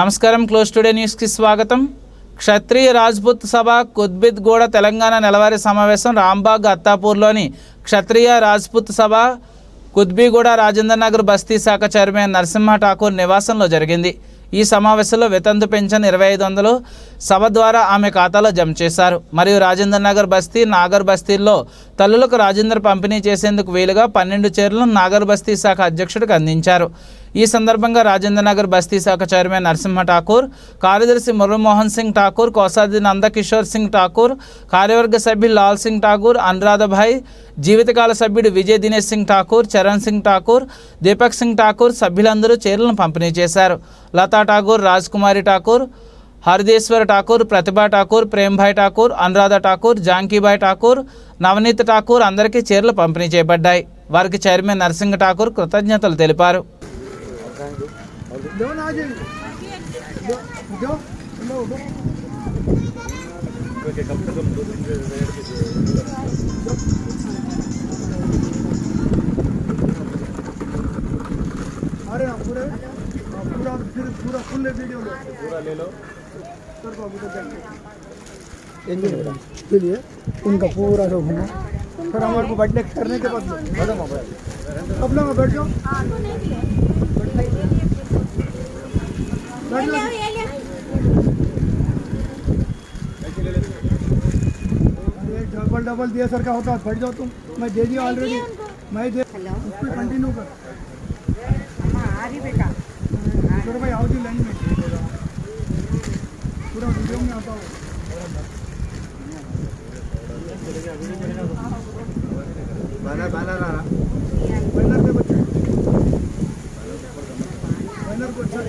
నమస్కారం close today news కి స్వాగతం. క్షత్రియ రాజ్పుత్ సభ కుత్బిత్గూడ తెలంగాణ నెలవారీ సమావేశం రాంబాగ్ అత్తాపూర్లోని క్షత్రియ రాజ్పుత్ సభ కుత్బిగూడ రాజేంద్ర నగర్ బస్తీ శాఖ చైర్మన్ నరసింహ ఠాకూర్ నివాసంలో జరిగింది. ఈ సమావేశంలో వితంతు పెన్షన్ 2500 సభ ద్వారా ఆమె ఖాతాలో జమ చేశారు. మరియు రాజేంద్ర నగర్ బస్తీ నాగర్ బస్తీల్లో తల్లులకు రాజేంద్ర పంపిణీ చేసేందుకు వీలుగా 12 చీరలను నాగర్ బస్తీ శాఖ అధ్యక్షుడికి అందించారు. ఈ సందర్భంగా రాజేంద్ర నగర్ బస్తీ శాఖ చైర్మన్ నరసింహ ఠాకూర్, కార్యదర్శి మురళీమోహన్ సింగ్ ఠాకూర్, కోశాధికారి నందకిషోర్ సింగ్ ఠాకూర్, కార్యవర్గ సభ్యులు లాల్ సింగ్ ఠాకూర్, అనురాధభాయ్, జీవితకాల సభ్యుడు విజయ్ దినేష్ సింగ్ ఠాకూర్, చరణ్ సింగ్ ఠాకూర్, దీపక్ సింగ్ ఠాకూర్ సభ్యులందరూ చీరలను పంపిణీ చేశారు. లతా ఠాకూర్, రాజ్ కుమారి ఠాకూర్, హరిదేశ్వర్ ఠాకూర్, ప్రతిభా ఠాకూర్, ప్రేమ్భాయ్ ఠాకూర్, అనురాధ ఠాకూర్, జాంకీబాయ్ ఠాకూర్, నవనీత్ ఠాకూర్ అందరికీ చీరలు పంపిణీ చేయబడ్డాయి. వారికి చైర్మన్ నరసింహ ఠాకూర్ కృతజ్ఞతలు తెలిపారు. पूरा फुल वीडियो लो, पूरा ले लो सर को अभी के लिए उनका पूरा जो घूमो सर हमारे को बैठने करने के बाद अब लोग बैठ जाओ डबल डबल दिया सर का होता है, बैठ जाओ तुम, मैं दे दिया ऑलरेडी, मैं दे उसको कंटिन्यू कर बेटा छोटे भाई आओ जी लाइन में पूरा वीडियो में आता हो बैनर बैनर आ रहा बैनर पे बच्चे बैनर को अच्छा